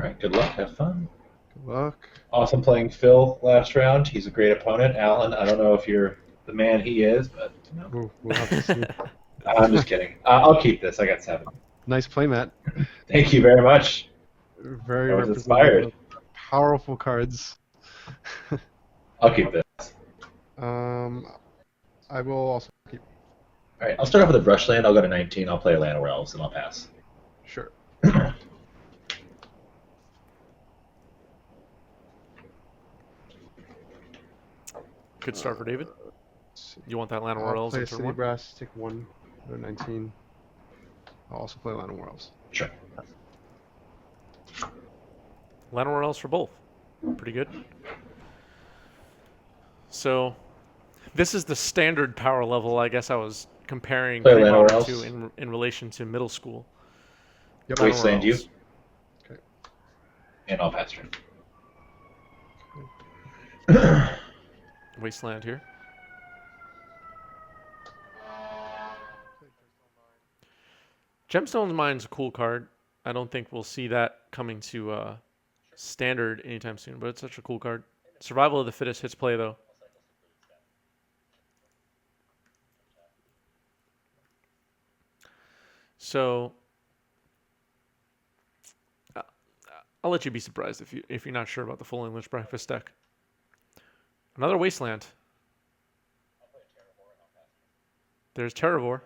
right, good luck. Have fun. Good luck. Awesome playing Phil last round. He's a great opponent. Alan, I don't know if you're the man he is, but We'll have to see. I'm just kidding. I'll keep this. I got 7. Nice playmat. Thank you very much. Very I was representative inspired. of powerful cards. I'll keep this. um, I will also keep. All right, I'll start off with a brush land. I'll go to 19. I'll play a land of Elves, and I'll pass. Sure. Good start for David. Let's see. You want that Land of I'll Elves play in a turn City 1? Brass, take 1, go to 19. I'll also play Land of Worlds. Sure. Land of Elves for both. Pretty good. So, this is the standard power level. I guess I was comparing Play land of Premodern Elves. to in relation to middle school. Yep. Land of Wasteland you, Elves. Okay. and I'll pass turn. Wasteland here. Gemstone's Mine's a cool card. I don't think we'll see that coming to standard anytime soon, but it's such a cool card. Survival of the Fittest hits play, though. So, uh, I'll let you be surprised if you're not sure about the full English breakfast deck. Another Wasteland. There's Terravore.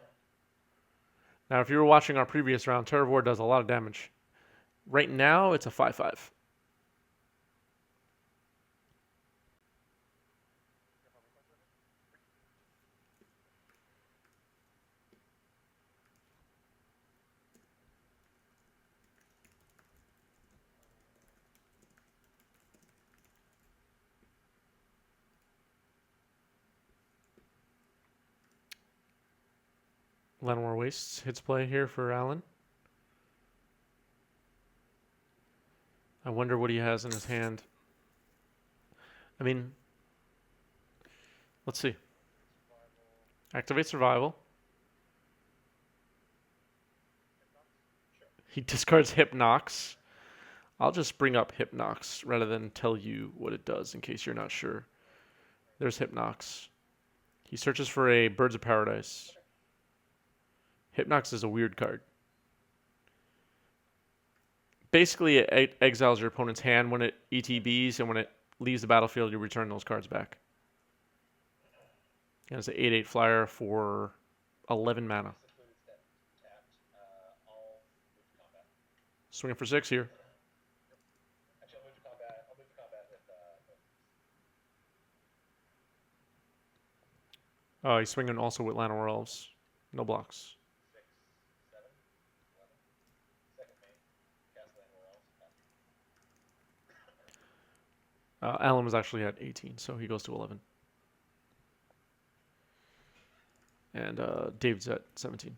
Now, if you were watching our previous round, Terravore does a lot of damage. Right now, it's a 5/5. Lenore Wastes hits play here for Alan. I wonder what he has in his hand. I mean, let's see. Activate Survival. He discards Hypnox. I'll just bring up Hypnox rather than tell you what it does in case you're not sure. There's Hypnox. He searches for a Birds of Paradise. Hypnox is a weird card. Basically, it exiles your opponent's hand when it ETBs, and when it leaves the battlefield, you return those cards back. And it's an 8/8 flyer for 11 mana. Swinging for 6 here. He's swinging also with Llanowar Elves. No blocks. Alan was actually at 18, so he goes to 11. And David's at 17.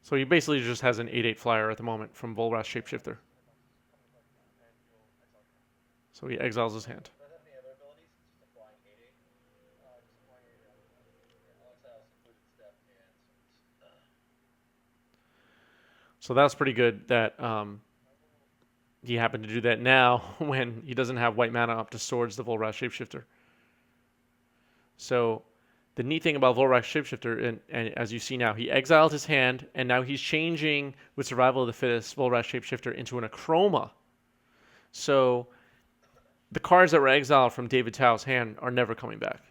So he basically just has an 8/8 flyer at the moment from Volrath Shapeshifter. So he exiles his hand. So that's pretty good that he happened to do that now when he doesn't have white mana up to Swords the Volrath Shapeshifter. So the neat thing about Volrath Shapeshifter, and as you see now, he exiled his hand, and now he's changing with Survival of the Fittest Volrath Shapeshifter into an Achroma. So the cards that were exiled from David Tao's hand are never coming back.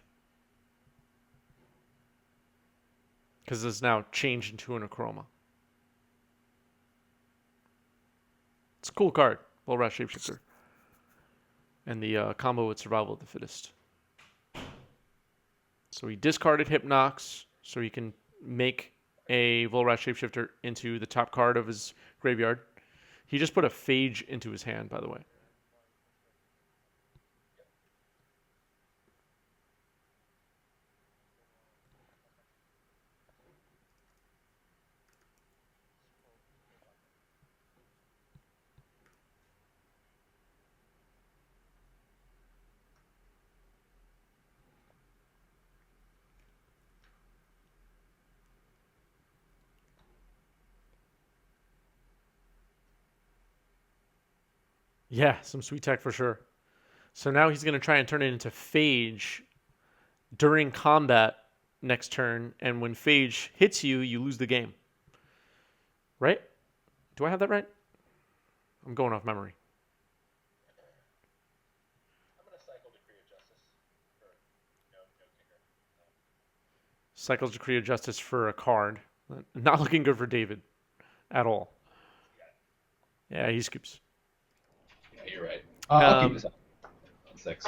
Because it's now changed into an Achroma. It's a cool card, Volrath Shapeshifter. And the combo with Survival of the Fittest. So he discarded Hypnox, so he can make a Volrath Shapeshifter into the top card of his graveyard. He just put a phage into his hand, by the way. Yeah, some sweet tech for sure. So now he's going to try and turn it into phage during combat next turn, and when phage hits you, you lose the game. Right? Do I have that right? I'm going off memory. I'm going to cycle Decree of Justice for no kicker. Cycles Decree of Justice for a card. Not looking good for David at all. Yeah, he scoops. Yeah, you're right. I'll keep this up on 6.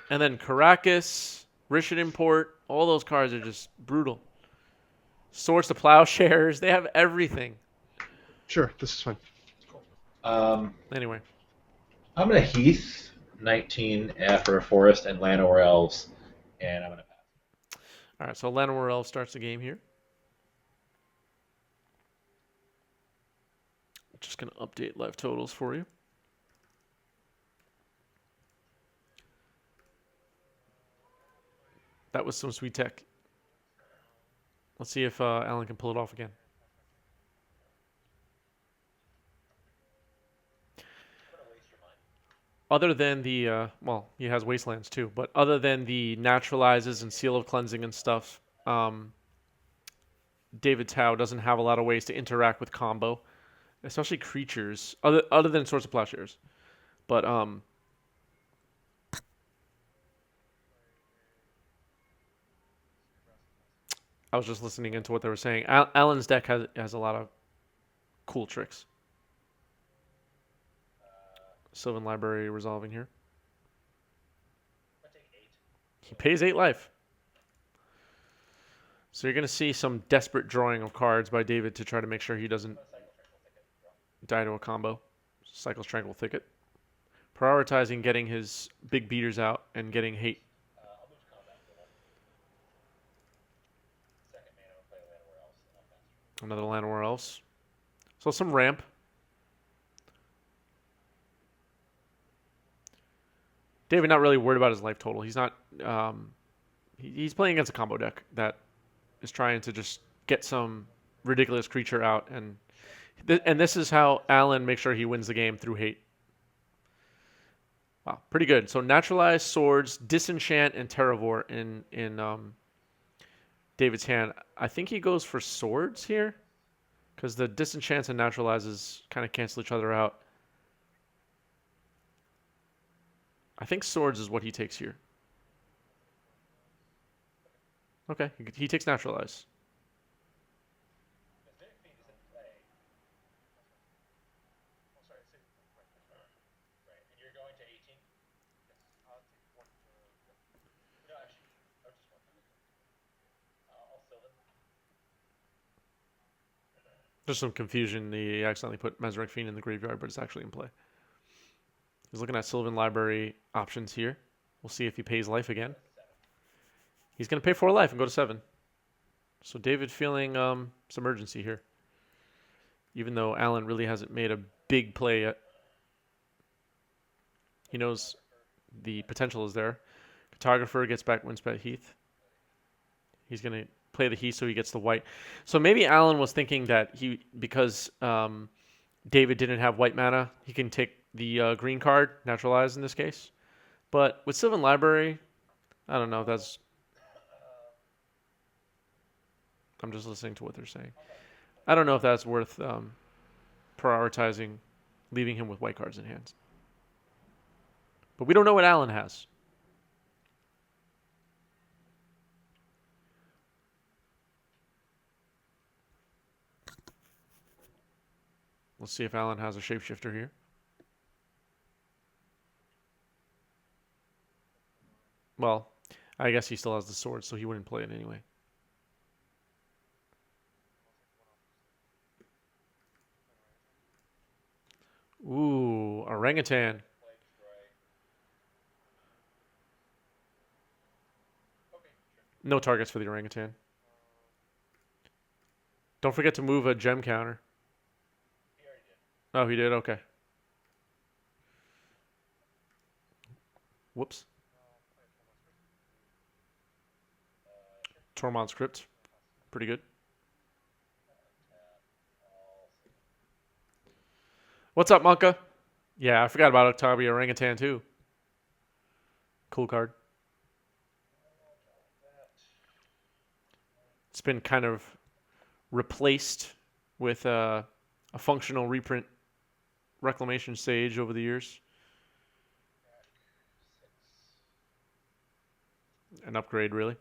And then Caracas, Rishon Import, all those cards are just brutal. Swords to Plowshares, they have everything. Sure, this is fine. Anyway, I'm going to Heath 19 for a Forest and Llanowar Elves, and I'm going to pass. all right, so Llanowar Elf starts the game here. Just going to update live totals for you. That was some sweet tech. Let's see if Alan can pull it off again. Other than the, well, he has Wastelands too, but other than the Naturalizes and Seal of Cleansing and stuff, David Tao doesn't have a lot of ways to interact with combo, especially creatures, other than Swords of Plowshares. But, I was just listening into what they were saying. Alan's deck has a lot of cool tricks. Sylvan Library resolving here. He pays 8 life. So you're going to see some desperate drawing of cards by David to try to make sure he doesn't die to a combo. Cycles Tranquil Thicket. Prioritizing getting his big beaters out and getting hate. Another Llanowar Elves. So some ramp. David not really worried about his life total. He's not. He's playing against a combo deck that is trying to just get some ridiculous creature out, and this is how Alan makes sure he wins the game through hate. Wow, pretty good. So Naturalized, Swords, Disenchant, and Terravore in David's hand. I think he goes for Swords here, because the Disenchants and Naturalizes kind of cancel each other out. I think Swords is what he takes here. Okay, he takes Naturalize. There's some confusion. He accidentally put Mesrec Fiend in the graveyard, but it's actually in play. He's looking at Sylvan Library options here. We'll see if he pays life again. He's going to pay 4 life and go to 7. So David feeling some urgency here. Even though Alan really hasn't made a big play yet. He knows the potential is there. Cartographer gets back Windspat Heath. He's going to play the Heath so he gets the white. So maybe Alan was thinking that because David didn't have white mana, he can take the green card, Naturalize in this case. But with Sylvan Library, I don't know if that's... I'm just listening to what they're saying. I don't know if that's worth prioritizing leaving him with white cards in hand. But we don't know what Alan has. Let's see if Alan has a shapeshifter here. Well, I guess he still has the sword, so he wouldn't play it anyway. Ooh, orangutan. No targets for the orangutan. Don't forget to move a gem counter. Oh, he did? Okay. Whoops. Tormod script. Pretty good. What's up, Monka? Yeah, I forgot about Octavia Orangutan too. Cool card. It's been kind of replaced with a functional reprint Reclamation Sage over the years. An upgrade, really.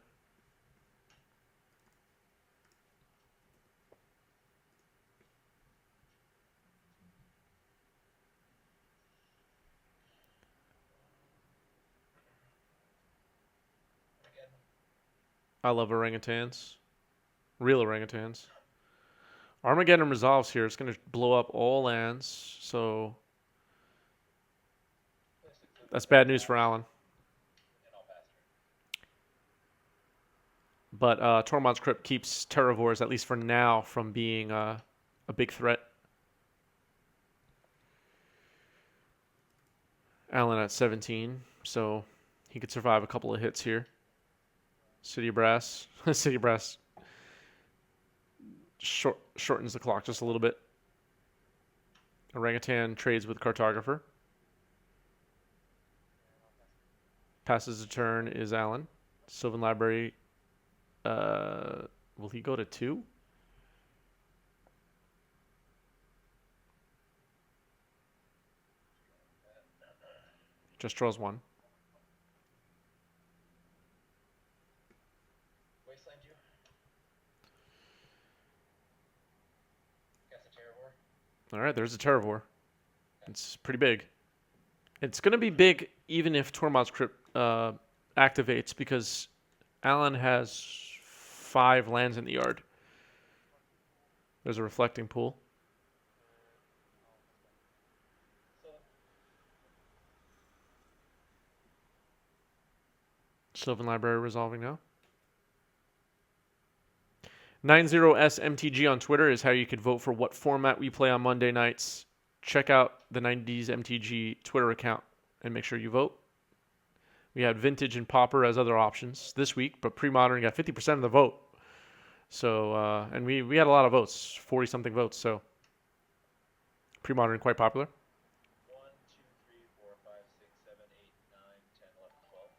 I love orangutans. Real orangutans. Armageddon resolves here. It's going to blow up all lands, so that's bad news for Alan. But Tormod's Crypt keeps Terravores, at least for now, from being a big threat. Alan at 17, so he could survive a couple of hits here. City Brass. City Brass shortens the clock just a little bit. Orangutan trades with Cartographer. Passes a turn is Alan. Sylvan Library. Will he go to 2? Just draws 1. All right, there's a Terravore. It's pretty big. It's going to be big even if Tormod's Crypt activates because Alan has 5 lands in the yard. There's a reflecting pool. Sylvan Library resolving now. 90S MTG on Twitter is how you could vote for what format we play on Monday nights. Check out the 90s MTG Twitter account and make sure you vote. We had Vintage and Pauper as other options this week, but Premodern got 50% of the vote. So, and we had a lot of votes, 40 something votes. So, Premodern quite popular. 1, 2, 3, 4, 5, 6, 7, 8, 9, 10, 11, 12.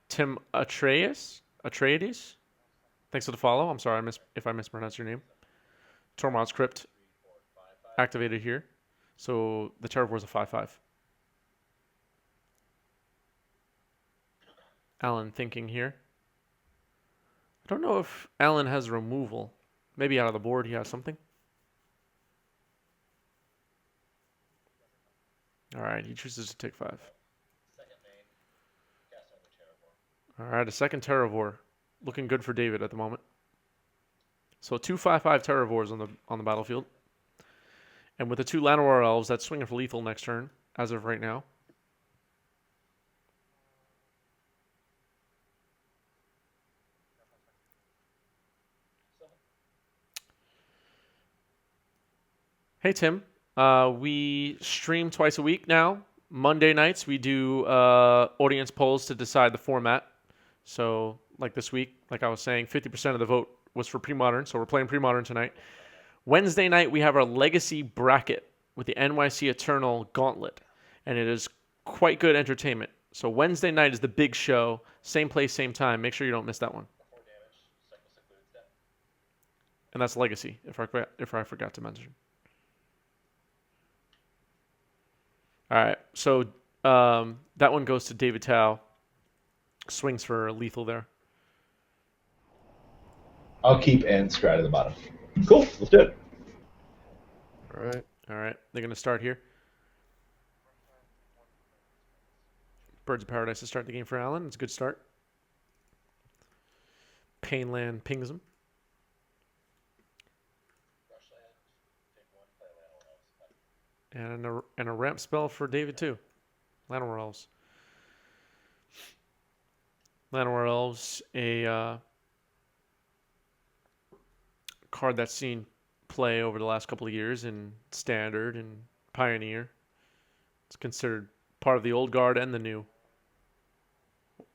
Tim Atreides? Thanks for the follow. I'm sorry if I mispronounced your name. Tormod's Crypt activated here. So the Terravore is a 5/5. Alan thinking here. I don't know if Alan has removal. Maybe out of the board he has something. All right, he chooses to take 5. All right, a second Terravore. Looking good for David at the moment. So 2 5/5 Terravores on the battlefield. And with the 2 Llanowar Elves, that's swinging for lethal next turn, as of right now. Hey, Tim. We stream twice a week now. Monday nights, we do audience polls to decide the format. So, like this week, like I was saying, 50% of the vote was for Premodern, so we're playing Premodern tonight. Wednesday night, we have our Legacy bracket with the NYC Eternal Gauntlet, and it is quite good entertainment. So Wednesday night is the big show. Same place, same time. Make sure you don't miss that one. And that's Legacy, if I forgot to mention. All right, so that one goes to David Tao. Swings for lethal there. I'll keep and Scrat at the bottom. Cool, let's do it. All right. All right, they're going to start here. Birds of Paradise to start the game for Alan. It's a good start. Painland pings him. And a ramp spell for David too. Llanowar Elves. Llanowar Elves, a card that's seen play over the last couple of years in Standard and Pioneer. It's considered part of the old guard and the new.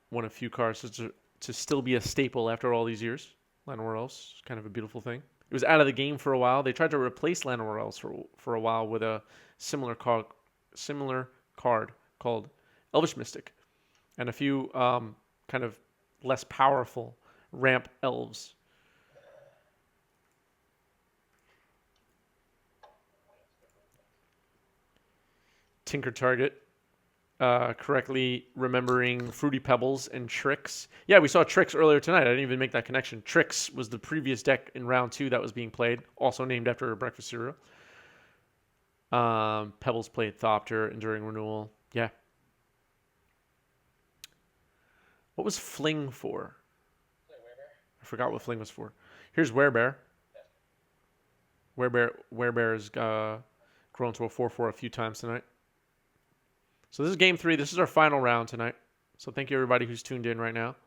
One of few cards to still be a staple after all these years. Llanowar Elves, it's kind of a beautiful thing. It was out of the game for a while. They tried to replace Llanowar Elves for a while with a similar card called Elvish Mystic, and a few kind of less powerful ramp elves. Tinker Target, correctly remembering Fruity Pebbles and Tricks. Yeah, we saw Tricks earlier tonight. I didn't even make that connection. Tricks was the previous deck in round 2 that was being played, also named after a breakfast cereal. Pebbles played Thopter, Enduring Renewal. Yeah. What was Fling for? I forgot what Fling was for. Here's Werebear. Werebear has grown to a 4/4 a few times tonight. So this is game 3. This is our final round tonight. So thank you everybody who's tuned in right now.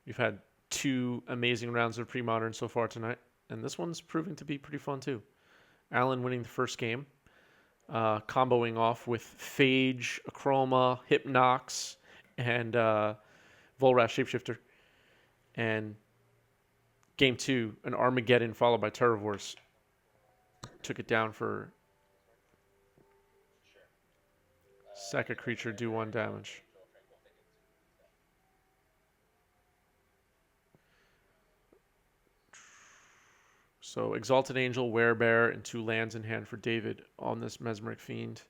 We've had 2 amazing rounds of Premodern so far tonight, and this one's proving to be pretty fun too. Alan winning the first game, comboing off with Phage, Achroma, Hypnox, and Volrath Shapeshifter. And game 2, an Armageddon followed by Terravores. Took it down for sack a creature, do 1 damage. So Exalted Angel, Werebear, and 2 lands in hand for David on this Mesmeric Fiend.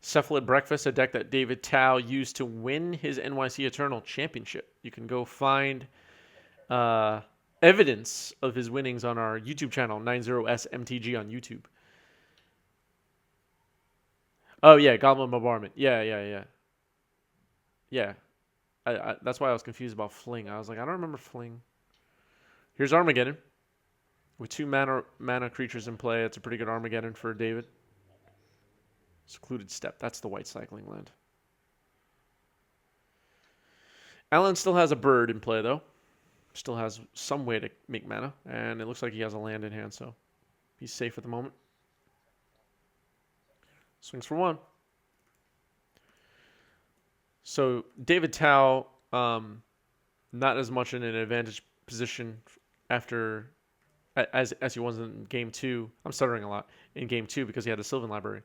Cephalid Breakfast, a deck that David Tao used to win his NYC Eternal Championship. You can go find evidence of his winnings on our YouTube channel, 90S MTG on YouTube. Oh, yeah, Goblin Bombardment. Yeah. That's why I was confused about Fling. I was like, I don't remember Fling. Here's Armageddon. With 2 mana creatures in play, it's a pretty good Armageddon for David. Secluded Steppe. That's the white cycling land. Alan still has a bird in play, though. Still has some way to make mana. And it looks like he has a land in hand, so he's safe at the moment. Swings for 1. So David Tao, not as much in an advantage position after as he was in game 2. I'm stuttering a lot in game 2 because he had the Sylvan Library.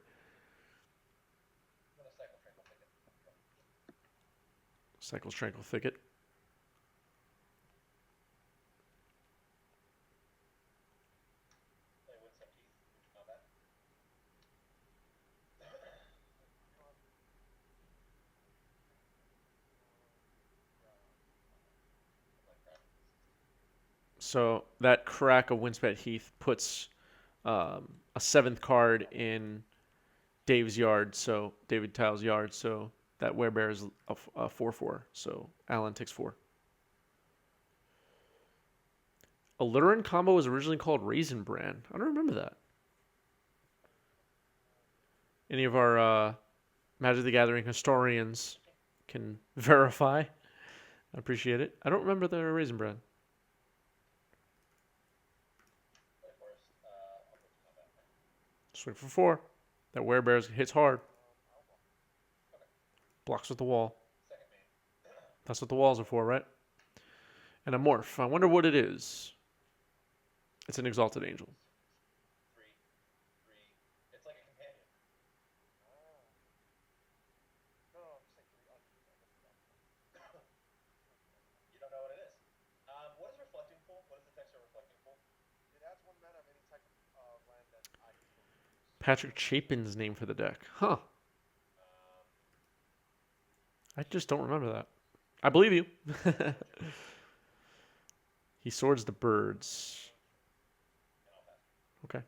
Cycles Tranquil Thicket. So that crack of Windspat Heath puts a 7th card in Dave's yard, so David Tao's yard. So that Werebear is a 4/4. So Alan takes 4. Allurin combo was originally called Raisin Bran. I don't remember that. Any of our Magic the Gathering historians can verify. I appreciate it. I don't remember the Raisin Bran. Swing for 4. That Werebear hits hard. Blocks with the wall. That's what the walls are for, right? And a morph. I wonder what it is. It's an Exalted Angel. Patrick Chapin's name for the deck. Huh. I just don't remember that. I believe you. He swords the birds. Okay.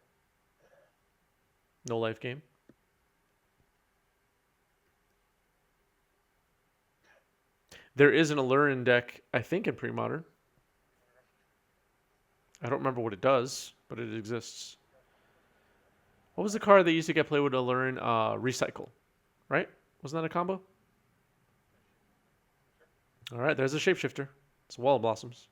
No life game. There is an Allurin deck, I think, in Premodern. I don't remember what it does, but it exists. What was the card that used to get played with Allurin? Recycle, right? Wasn't that a combo? All right, there's a shapeshifter. It's Wall of Blossoms.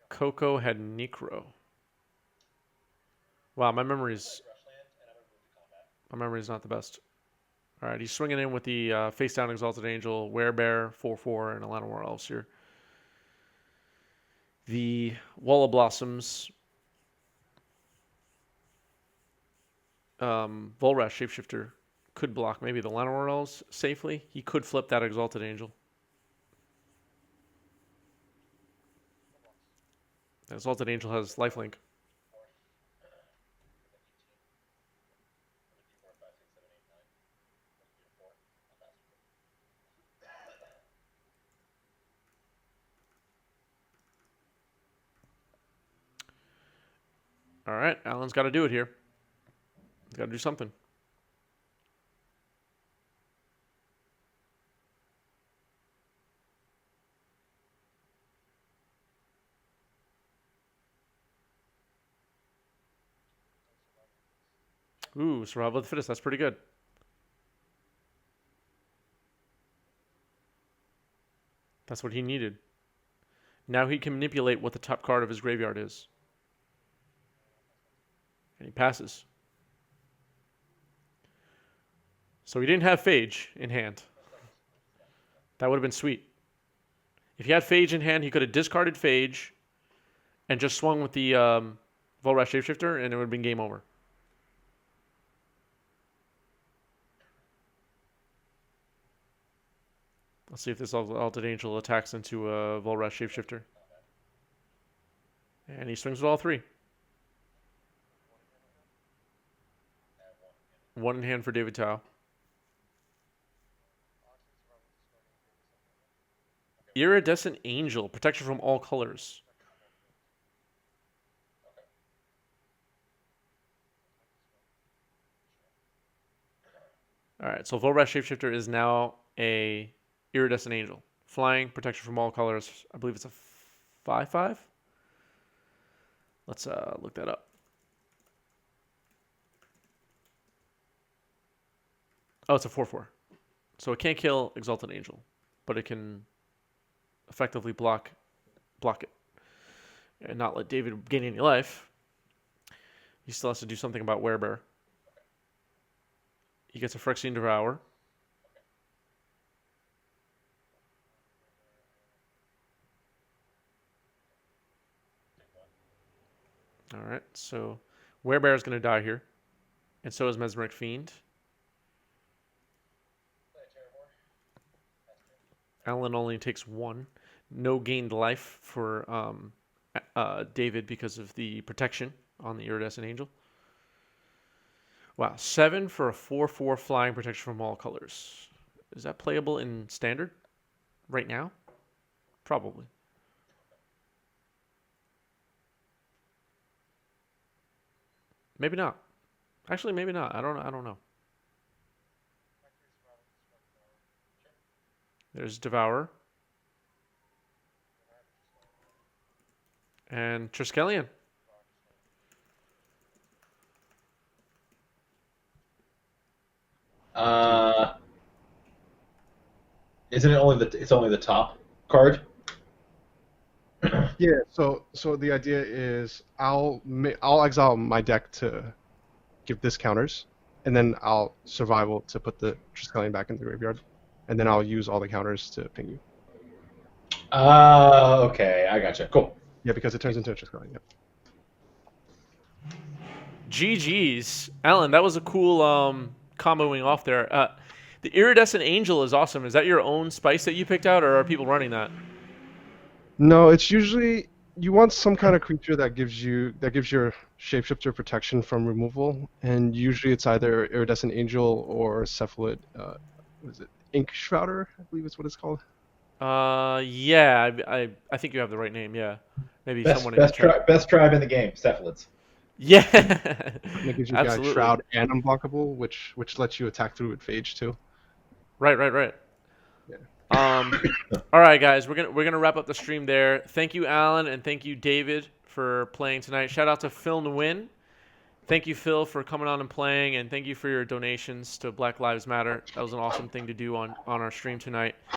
Coco had Necro. Wow, my memory's not the best. All right, he's swinging in with the face down Exalted Angel, Werebear, 4/4, and a lot more elves here. The Wall of Blossoms, Volrath Shapeshifter could block maybe the Llanowar elves safely. He could flip that Exalted Angel. Exalted Angel has lifelink. All right, Alan's got to do it here. He's got to do something. Ooh, Survival of the Fittest. That's pretty good. That's what he needed. Now he can manipulate what the top card of his graveyard is. And he passes. So he didn't have Phage in hand. That would have been sweet. If he had Phage in hand, he could have discarded Phage and just swung with the Volrath Shapeshifter, and it would have been game over. Let's see if this Altered Angel attacks into a Volrath Shapeshifter. And he swings with all three. One in hand for David Tao. Iridescent Angel, protection from all colors. All right, so Volrath Shapeshifter is now a Iridescent Angel. Flying, protection from all colors. I believe it's a 5/5. Let's look that up. Oh, it's a 4/4. So it can't kill Exalted Angel, but it can effectively block it and not let David gain any life. He still has to do something about Werebear. He gets a Phyrexian Devour. All right, so Werebear is going to die here, and so is Mesmeric Fiend. Alan only takes one. No gained life for David because of the protection on the Iridescent Angel. Wow, 7 for a 4/4 flying protection from all colors. Is that playable in Standard right now? Probably. Maybe not. Actually, maybe not. I don't know. There's Devour. And Triskelion. Uh, isn't it only it's only the top card? Yeah. So the idea is I'll exile my deck to give this counters, and then I'll survival to put the Triskelion back in the graveyard, and then I'll use all the counters to ping you. Okay, I gotcha. Cool. Yeah, because it turns into a Triskelion. Yep. GG's. Alan, that was a cool comboing off there. The Iridescent Angel is awesome. Is that your own spice that you picked out, or are people running that? No, it's usually you want some kind of creature that gives your shapeshifter protection from removal, and usually it's either Iridescent Angel or Cephalid. What is it? Ink Shrouder, I believe is what it's called. Yeah, I think you have the right name. Yeah, Maybe Best someone in the chat. best tribe in the game, cephalids. Yeah, And it gives you guys absolutely. Shroud and Unblockable, which lets you attack through with Phage too. Right. Yeah. All right, guys, we're gonna wrap up the stream there. Thank you, Alan, and thank you, David, for playing tonight. Shout out to Phil Nguyen. Thank you, Phil, for coming on and playing, and thank you for your donations to Black Lives Matter. That was an awesome thing to do on our stream tonight.